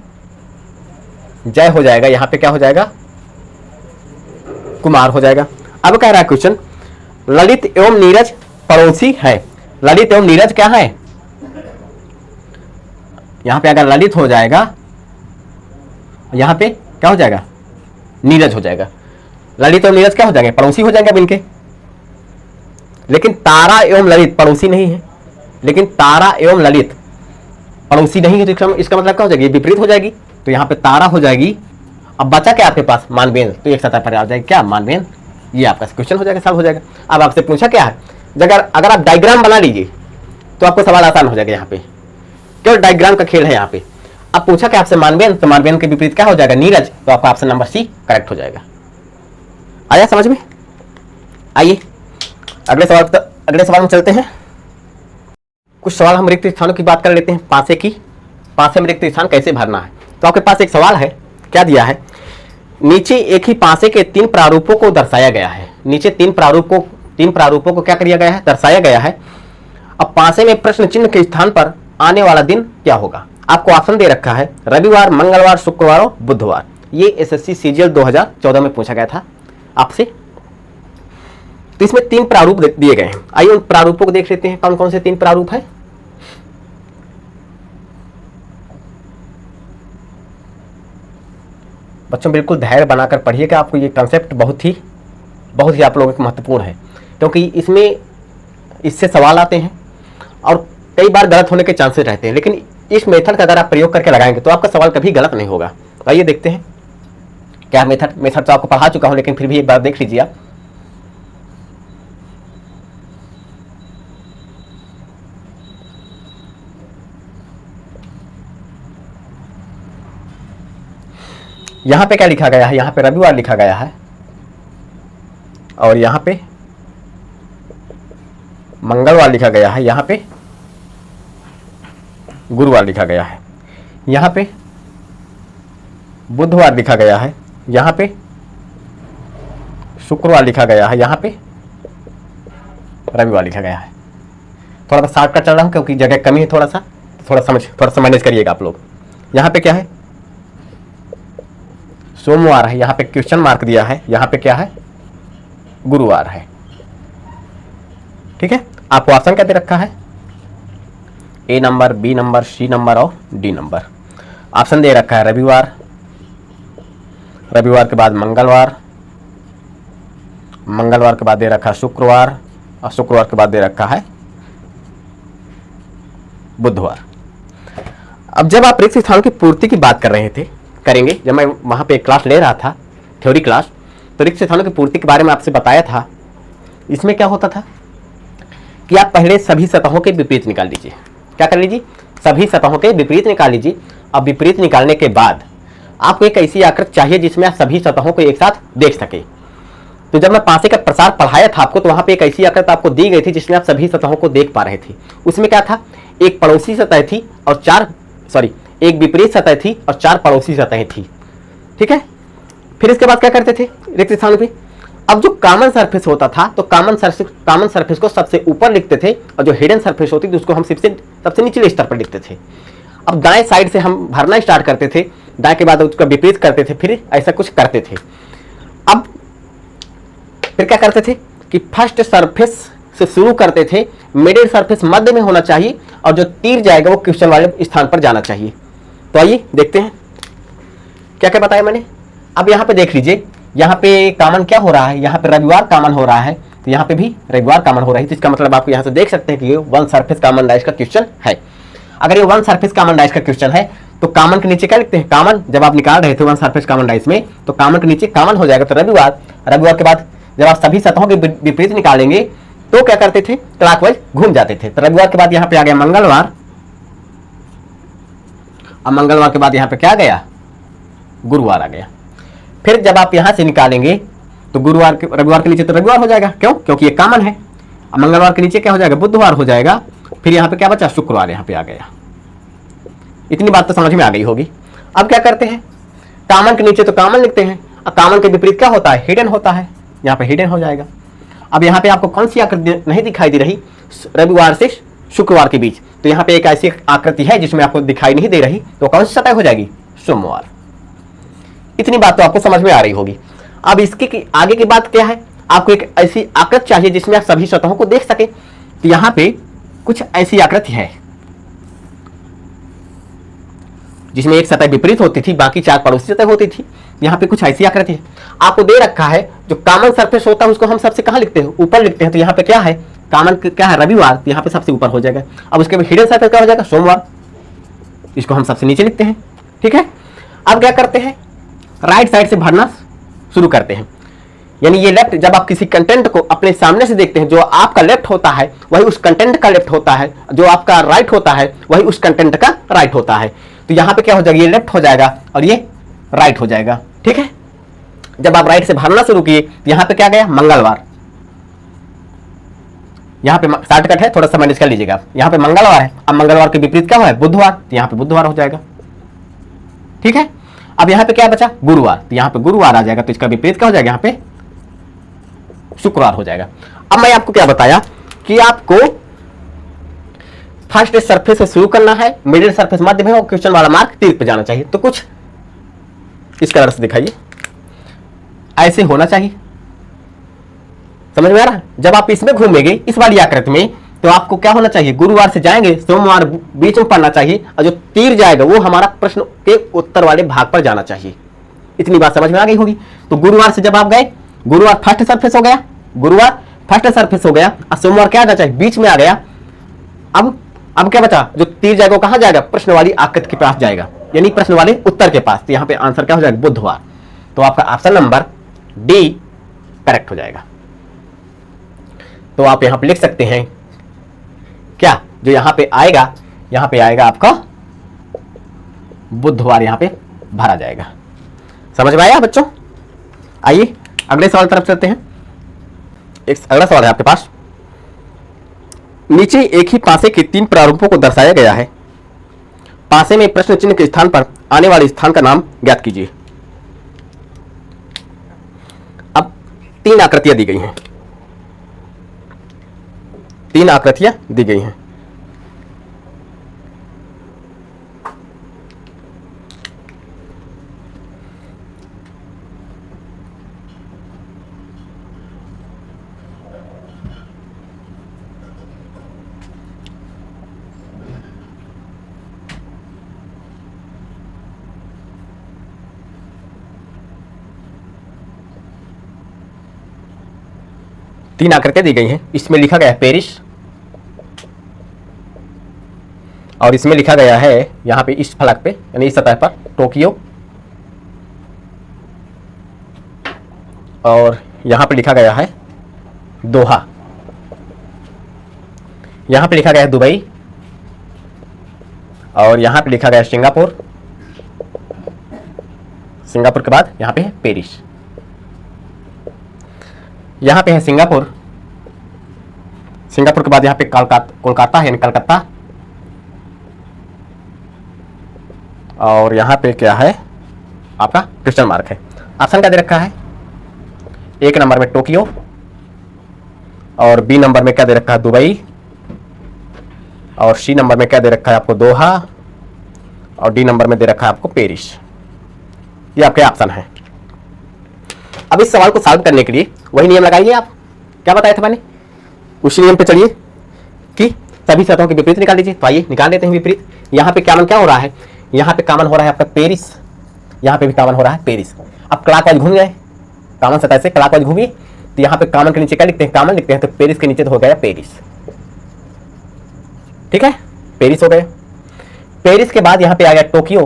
जय हो जाएगा, यहां पे क्या हो जाएगा? कुमार हो जाएगा। अब कह रहा है क्वेश्चन ललित एवं नीरज पड़ोसी है। ललित एवं नीरज क्या है? यहां पे अगर ललित हो जाएगा, यहां पे क्या हो जाएगा? नीरज हो जाएगा। ललित एवं नीरज क्या हो जाएंगे? पड़ोसी हो जाएंगे इनके। लेकिन तारा एवं ललित पड़ोसी नहीं है, लेकिन तारा एवं ललित पड़ोसी नहीं है, तो इसका मतलब क्या हो जाएगी? विपरीत हो जाएगी। तो यहां पे तारा हो जाएगी। अब बचा क्या आपके पास? मानवेंद्र, तो एक सतह पर आ जाएगी क्या? मानवेंद्र। ये आपका क्वेश्चन हो जाएगा, सॉल्व हो जाएगा। अब आपसे पूछा क्या है? अगर आप डायग्राम बना लीजिए तो आपको सवाल आसान हो जाएगा। यहाँ पे केवल डायग्राम का खेल है। यहाँ पे अब पूछा क्या आपसे? मानवेंद्र, तो मानवेंद्र के विपरीत क्या हो जाएगा? नीरज, तो आपका ऑप्शन नंबर सी करेक्ट हो जाएगा। आया समझ में? आइए अगले सवाल में चलते हैं। कुछ सवाल हम रिक्त स्थानों की बात कर लेते हैं। पासे में रिक्त स्थान कैसे भरना है। तो आपके पास एक सवाल है, क्या दिया है? नीचे एक ही पासे के 3 प्रारूपों को दर्शाया गया है। नीचे 3 प्रारूपों को क्या किया गया है? दर्शाया गया है। अब पासे में प्रश्न चिन्ह के स्थान पर आने वाला दिन क्या होगा? आपको ऑप्शन दे रखा है रविवार, मंगलवार, शुक्रवार और बुधवार। ये एसएससी सीजीएल 2014 में पूछा गया था आपसे। तो इसमें 3 प्रारूप दिए गए हैं। आइए उन प्रारूपों को देख लेते हैं, कौन कौन से 3 प्रारूप है। बच्चों बिल्कुल धैर्य बनाकर पढ़िएगा, आपको ये कंसेप्ट बहुत ही आप लोगों को महत्वपूर्ण है, क्योंकि इससे सवाल आते हैं और कई बार गलत होने के चांसेस रहते हैं, लेकिन इस मेथड का अगर आप प्रयोग करके लगाएंगे तो आपका सवाल कभी गलत नहीं होगा। तो आइए देखते हैं क्या मेथड तो आपको पढ़ा चुका हूं, लेकिन फिर भी एक बार देख लीजिए आप। यहां पे क्या लिखा गया है, यहां पे रविवार लिखा गया है और यहां पे मंगलवार लिखा गया है, यहां पे गुरुवार लिखा गया है, यहां पे बुधवार लिखा गया है, यहां पे शुक्रवार लिखा गया है, यहां पे रविवार लिखा गया है। थोड़ा सा शॉर्टकट चल रहा हूं क्योंकि जगह कमी है, थोड़ा सा मैनेज करिएगा आप लोग। यहां पे क्या है, सोमवार है, यहां पे क्वेश्चन मार्क दिया है, यहां पे क्या है, गुरुवार है। ठीक है, आपको ऑप्शन क्या दे रखा है, A number, B number, C number और डी नंबर। ऑप्शन दे रखा है रविवार, रविवार के बाद मंगलवार, मंगलवार के बाद दे रखा है शुक्रवार और शुक्रवार के बाद दे रखा है बुधवार। अब जब आप रिक्त स्थानों की पूर्ति की बात करेंगे, जब मैं वहां पे क्लास ले रहा था, थ्योरी क्लास, तो रिक्त स्थानों की पूर्ति के बारे में आपसे बताया था। इसमें क्या होता था कि आप पहले सभी सतहों के विपरीत निकाल लीजिए। क्या कर लीजिए, सभी सतहों के विपरीत निकाल लीजिए। अब विपरीत निकालने के बाद आपको एक ऐसी आकृति चाहिए जिसमें आप सभी सतहों को एक साथ देख सके। तो जब मैं पासे का प्रसार पढ़ाया था आपको, तो वहां पे एक ऐसी आकृति आपको दी गई थी जिसमें आप सभी सतहों को देख पा रहे थे। उसमें क्या था, एक पड़ोसी सतह थी और एक विपरीत सतह थी और 4 पड़ोसी सतहें थी। ठीक है, फिर इसके बाद क्या करते थे रिक्त स्थानों पे, अब जो कॉमन सरफेस होता था तो कॉमन सरफेस को सबसे ऊपर लिखते थे और जो हिडन सरफेस होती थी उसको हम सबसे निचले स्तर पर लिखते थे। अब दाएं साइड से हम भरना स्टार्ट करते थे, दाएं के बाद उसका विपरीत करते थे, फिर ऐसा कुछ करते थे। अब फिर क्या करते थे कि फर्स्ट सरफेस से शुरू करते थे, मिडिल सरफेस मध्य में होना चाहिए और जो तीर जाएगा वो क्वेश्चन वाले स्थान पर जाना चाहिए। तो आइए देखते हैं क्या क्या बताया मैंने। अब यहाँ पे देख लीजिए, यहाँ पे कॉमन क्या हो रहा है, यहाँ पे रविवार कॉमन हो रहा है, तो यहाँ पे भी रविवार कॉमन हो रहा है। तो इसका मतलब आप यहाँ से देख सकते हैं कि ये वन सरफेस कॉमन डाइस का क्वेश्चन है। अगर ये वन सरफेस कॉमन डाइस का क्वेश्चन है तो कॉमन के नीचे क्या लिखते हैं, कॉमन जब आप निकाल रहे थे वन सरफेस कॉमन डाइस में, तो कॉमन के नीचे कॉमन हो जाएगा तो रविवार। रविवार के बाद जब आप सभी सतहों के विपरीत निकालेंगे तो क्या करते थे, क्लॉकवाइज घूम जाते थे। तो रविवार के बाद यहाँ पे आ गया मंगलवार, अब मंगलवार के बाद यहाँ पे क्या आ गया, गुरुवार आ गया। फिर जब आप यहां से निकालेंगे तो रविवार के नीचे तो रविवार हो जाएगा, क्यों, क्योंकि ये कॉमन है। अब मंगलवार के नीचे क्या हो जाएगा, बुधवार हो जाएगा। फिर यहाँ पे क्या बचा, शुक्रवार यहाँ पे आ गया। इतनी बात तो समझ में आ गई होगी। अब क्या करते हैं, कॉमन के नीचे तो कॉमन लिखते हैं, अब कॉमन के विपरीत क्या होता है, हिडन होता है, यहाँ पे हिडन हो जाएगा। अब यहाँ पे आपको कौन सी आकृति नहीं दिखाई दे रही, रविवार से शुक्रवार के बीच, तो यहाँ पे एक ऐसी आकृति है जिसमें आपको दिखाई नहीं दे रही, तो कौन सी सतह हो जाएगी, सोमवार। इतनी बात तो आपको समझ में आ रही होगी। अब इसके आगे की बात क्या है, आपको एक ऐसी आकृति चाहिए जिसमें आप सभी सतहों को देख सके। तो यहाँ पे कुछ ऐसी आकृति है जिसमें एक सतह विपरीत होती थी, बाकी 4 पड़ोसी सतह होती थी। यहाँ पे कुछ ऐसी आकृति है, आपको दे रखा है जो कॉमन सरफेस होता है उसको हम सबसे कहाँ लिखते हैं, ऊपर लिखते हैं। तो यहाँ पे क्या है, कॉमन क्या है, रविवार, तो यहाँ पे सबसे ऊपर हो जाएगा। अब उसके बाद हिडन सरफेस क्या हो जाएगा, सोमवार, इसको हम सबसे नीचे लिखते हैं। ठीक है, अब क्या करते हैं, राइट साइड से भरना शुरू करते हैं। यानी ये लेफ्ट, जब आप किसी कंटेंट को अपने सामने से देखते हैं, जो आपका लेफ्ट होता है वही उस कंटेंट का लेफ्ट होता है, जो आपका राइट होता है वही उस कंटेंट का राइट होता है। तो यहाँ पे क्या हो जाएगा, ये लेफ्ट हो जाएगा और ये राइट हो जाएगा। ठीक है, जब आप राइट से भरना शुरू किए तो यहाँ पे क्या गया, मंगलवार। यहाँ पे शॉर्टकट है, थोड़ा सा मैनेज कर लीजिएगा। यहाँ पे मंगलवार है, अब मंगलवार के विपरीत क्या हुआ है, बुधवार, तो यहाँ पे बुधवार हो जाएगा। ठीक है, अब यहाँ पे क्या बचा, गुरुवार, तो यहाँ पे गुरुवार आ जाएगा, तो इसका विपरीत क्या हो जाएगा, यहाँ पे शुक्रवार हो जाएगा। अब मैं आपको क्या बताया कि आपको फर्स्ट सरफेस से शुरू करना है, मिडिल सरफेस मध्य में और क्वेश्चन वाला मार्क तीर पे जाना चाहिए। तो कुछ इस कलर से दिखाइए, ऐसे होना चाहिए, समझ में आ रहा है? जब आप इसमें घूमेंगे इस वाली आकृति में, तो आपको क्या होना चाहिए, गुरुवार से जाएंगे, सोमवार बीच में पढ़ना चाहिए, और जो तीर जाएगा वो हमारा प्रश्न के उत्तर वाले भाग पर जाना चाहिए। इतनी बात समझ में आ गई होगी। तो गुरुवार से जब आप गए, गुरुवार फर्स्ट सरफेस हो गया, गुरुवार फर्स्ट सरफेस हो गया, और सोमवार क्या आना चाहिए, बीच में आ गया। अब क्या बचा, जो तीर जाएगा वो कहां जाएगा, प्रश्न वाली आकृति के पास जाएगा, यानी प्रश्न वाले उत्तर के पास। तो यहां पे आंसर क्या हो जाएगा, बुधवार। तो आपका ऑप्शन नंबर डी करेक्ट हो जाएगा। तो आप यहां पे लिख सकते हैं क्या, जो यहां पे आएगा आपका बुधवार, यहां पे भरा जाएगा। समझ में आया बच्चों? आइए अगले सवाल तरफ चलते हैं। एक अगला सवाल है आपके पास, नीचे एक ही पासे के 3 प्रारूपों को दर्शाया गया है। पासे में प्रश्न चिन्ह के स्थान पर आने वाले स्थान का नाम ज्ञात कीजिए। अब 3 आकृतियां दी गई हैं, 3 आकृतियां दी गई हैं। तीन आकृतियां दी गई हैं। इसमें लिखा गया है पेरिस, और इसमें लिखा गया है यहां पे इस फलक पे यानी इस सतह पर टोक्यो, और यहां पे लिखा गया है दोहा, यहां पे लिखा गया है दुबई, और यहां पे लिखा गया है सिंगापुर। सिंगापुर के बाद यहां पे है पेरिस। यहां पे है सिंगापुर, सिंगापुर के बाद यहां पे कोलकाता है यानी कलकत्ता, और यहां पे क्या है आपका क्वेश्चन मार्क है। ऑप्शन क्या दे रखा है, 1 नंबर में टोक्यो, और बी नंबर में क्या दे रखा है दुबई, और सी नंबर में क्या दे रखा है आपको दोहा, और डी नंबर में दे रखा है आपको पेरिस। ये आपके ऑप्शन है। अब इस सवाल को सॉल्व करने के लिए वही नियम लगाइए। आप क्या बताया था मैंने, उसी नियम पे चलिए कि सभी सतहों के विपरीत निकाल लीजिए। तो आइए निकाल लेते हैं विपरीत। यहाँ पे कॉमन क्या हो रहा है, यहाँ पे कॉमन हो रहा है आपका पेरिस, यहाँ पे भी कॉमन हो रहा है पेरिस। अब क्लॉकवाइज घूम गए, कॉमन सतह से क्लॉकवाइज घूमिए, तो यहाँ पे कॉमन के नीचे क्या लिखते हैं, कॉमन लिखते हैं, तो पेरिस के नीचे तो हो गया पेरिस। ठीक है, पेरिस हो गया। पेरिस के बाद यहाँ पे आ गया टोक्यो,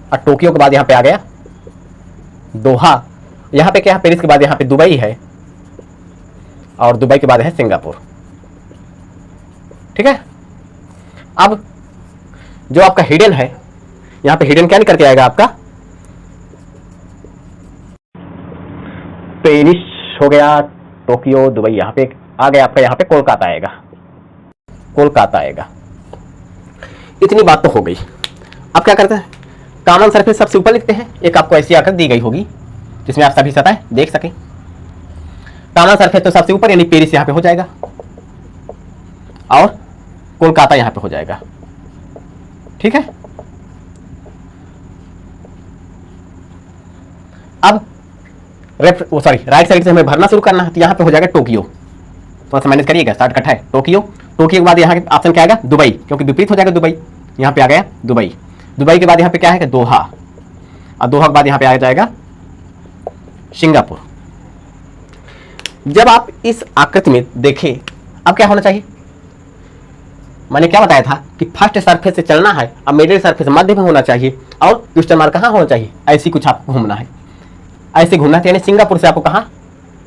और टोक्यो के बाद यहाँ पे आ गया दोहा। यहाँ पे क्या है, पेरिस के बाद यहाँ पे दुबई है, और दुबई के बाद है सिंगापुर। ठीक है, अब जो आपका हिडन है, यहाँ पे हिडन क्या निकल के आएगा आपका, पेरिस हो गया, टोक्यो, दुबई, यहाँ पे आ गया आपका, यहाँ पे कोलकाता आएगा, कोलकाता आएगा। इतनी बात तो हो गई। अब क्या करते हैं, कॉमन सरफेस सबसे ऊपर लिखते हैं। एक आपको ऐसी आकृति दी गई होगी जिसमें आप सभी सतह देख सकें। कॉमन सरफेस तो सबसे ऊपर यानी पेरिस यहाँ पे हो जाएगा, और कोलकाता यहाँ पे हो जाएगा। ठीक है, अब राइट साइड से हमें भरना शुरू करना है, तो यहाँ पे हो जाएगा टोक्यो। थोड़ा सा मैनेज करिएगा, शॉर्टकट है टोक्यो। टोक्यो के बाद यहाँ के ऑप्शन क्या आएगा, दुबई, क्योंकि विपरीत हो जाएगा दुबई। यहाँ पे आ गया दुबई, दुबई के बाद यहाँ पे क्या है, दोहा, और दोहा के बाद यहाँ पे आ जाएगा सिंगापुर। जब आप इस आकृति में देखें, अब क्या होना चाहिए, मैंने क्या बताया था कि फर्स्ट सरफेस से चलना है, अब मिडिल सरफेस मध्य में होना चाहिए, और क्वेश्चन मार्क कहाँ होना चाहिए, ऐसी कुछ आपको घूमना है, ऐसे घूमना है। यानी सिंगापुर से आपको कहाँ,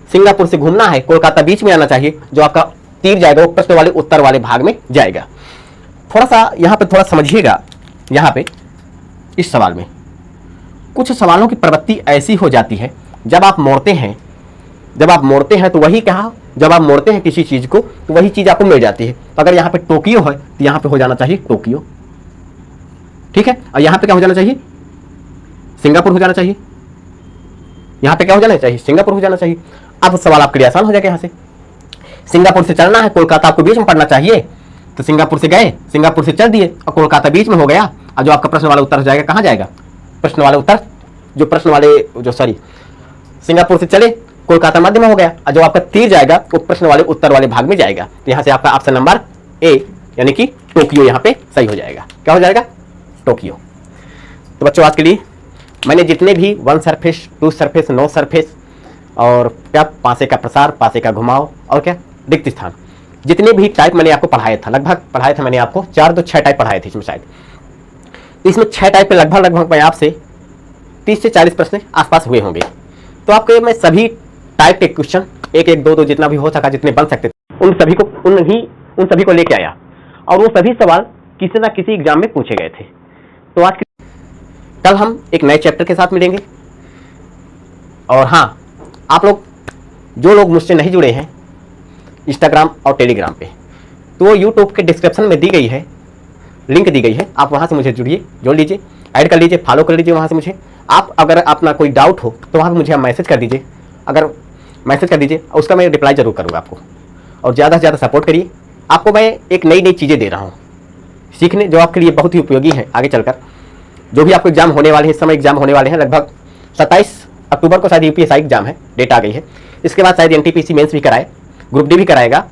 सिंगापुर से घूमना है, कोलकाता बीच में आना चाहिए, जो आपका तीर जाएगा वो प्रश्न वाले उत्तर वाले भाग में जाएगा। थोड़ा सा यहाँ पे थोड़ा समझिएगा। यहाँ पे इस सवाल में कुछ सवालों की प्रवृत्ति ऐसी हो जाती है, जब आप मोड़ते हैं, तो वही कहा, जब आप मोड़ते हैं किसी चीज को तो वही चीज आपको मिल जाती है। तो अगर यहाँ पे टोक्यो है तो यहाँ पे हो जाना चाहिए टोक्यो। ठीक है, और यहाँ पे क्या हो जाना चाहिए, सिंगापुर हो जाना चाहिए। यहाँ पे क्या हो जाना चाहिए, सिंगापुर हो जाना चाहिए। अब सवाल आपके लिए आसान हो जाएगा। यहाँ से सिंगापुर से चलना है, कोलकाता आपको बीच में पढ़ना चाहिए, तो सिंगापुर से गए, सिंगापुर से चल दिए, और कोलकाता बीच में हो गया, और जो आपका प्रश्न वाला उत्तर हो जाएगा कहाँ जाएगा, प्रश्न वाला उत्तर, जो प्रश्न वाले जो सॉरी सिंगापुर से चले, कोलकाता मध्य में हो गया, और जो आपका तीर जाएगा वो प्रश्न वाले उत्तर वाले भाग में जाएगा। तो यहाँ से आपका ऑप्शन नंबर ए यानी कि टोक्यो यहाँ पे सही हो जाएगा। क्या हो जाएगा? टोक्यो। तो बच्चों आज के लिए मैंने जितने भी 1 सरफेस, 2 सरफेस, 9 सरफेस और क्या पासे का प्रसार, पासे का घुमाव और क्या रिक्त स्थान, जितने भी टाइप मैंने आपको पढ़ाया था, लगभग पढ़ाया था मैंने आपको 4 तो 6 टाइप पढ़ाए थे इसमें शायद। तो इसमें 6 टाइप पे लगभग मैं आपसे 30 से 40 प्रश्न आसपास हुए होंगे। तो आपके मैं सभी टाइप के क्वेश्चन 1 1 2 2 जितना भी हो सका, जितने बन सकते थे, उन सभी को लेके आया, और वो सभी सवाल किसी ना किसी एग्जाम में पूछे गए थे। तो आज कल हम एक नए चैप्टर के साथ मिलेंगे। और हाँ, आप लोग जो लोग मुझसे नहीं जुड़े हैं इंस्टाग्राम और टेलीग्राम पे, तो वो यूट्यूब के डिस्क्रिप्शन में दी गई है, लिंक दी गई है, आप वहाँ से मुझे जुड़िए, जोड़ लीजिए, ऐड कर लीजिए, फॉलो कर लीजिए वहाँ से मुझे। आप अगर अपना कोई डाउट हो तो वहाँ पर मुझे आप मैसेज कर दीजिए, अगर मैसेज कर दीजिए, उसका मैं रिप्लाई जरूर करूँगा आपको। और ज़्यादा से ज़्यादा सपोर्ट करिए। आपको मैं एक नई चीज़ें दे रहा हूँ सीखने, जो आपके लिए बहुत ही उपयोगी है आगे चलकर। जो भी आपको एग्जाम होने वाले हैं, इस समय एग्जाम होने वाले हैं, लगभग 27 अक्टूबर को शायद यूपीएससी एग्जाम है, डेट आ गई है। इसके बाद शायद एनटीपीसी मेंस भी कराए, ग्रुप डी भी कराएगा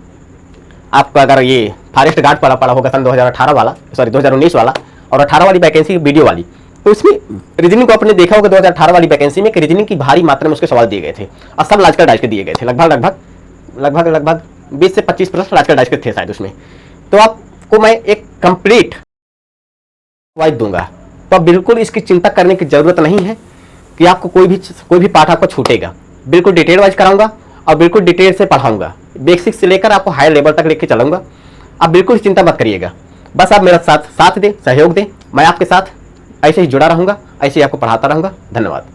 आपका। अगर ये फॉरेस्ट गार्ड पड़ा होगा सन 2018 वाला, सॉरी 2019 वाला, और 18 वाली वैकेंसी वीडियो वाली, तो इसमें रीजनिंग को आपने देखा होगा 2018 वाली वैकेंसी में कि रीजनिंग की भारी मात्रा में उसके सवाल दिए गए थे, और सब लॉजिकल डाइस के दिए गए थे। लगभग 20 से 25 प्रश्न लॉजिकल डाइस के थे शायद उसमें। तो आपको मैं एक कंप्लीट वाइज दूंगा, तो अब बिल्कुल इसकी चिंता करने की जरूरत नहीं है कि आपको कोई भी पाठ आपको छूटेगा। बिल्कुल डिटेल वाइज कराऊंगा और बिल्कुल डिटेल से पढ़ाऊंगा, बेसिक से लेकर आपको हाई लेवल तक लेके चलाऊंगा। आप बिल्कुल चिंता मत करिएगा, बस आप मेरा साथ दें, सहयोग दें। मैं आपके साथ ऐसे ही जुड़ा रहूंगा, ऐसे ही आपको पढ़ाता रहूंगा। धन्यवाद।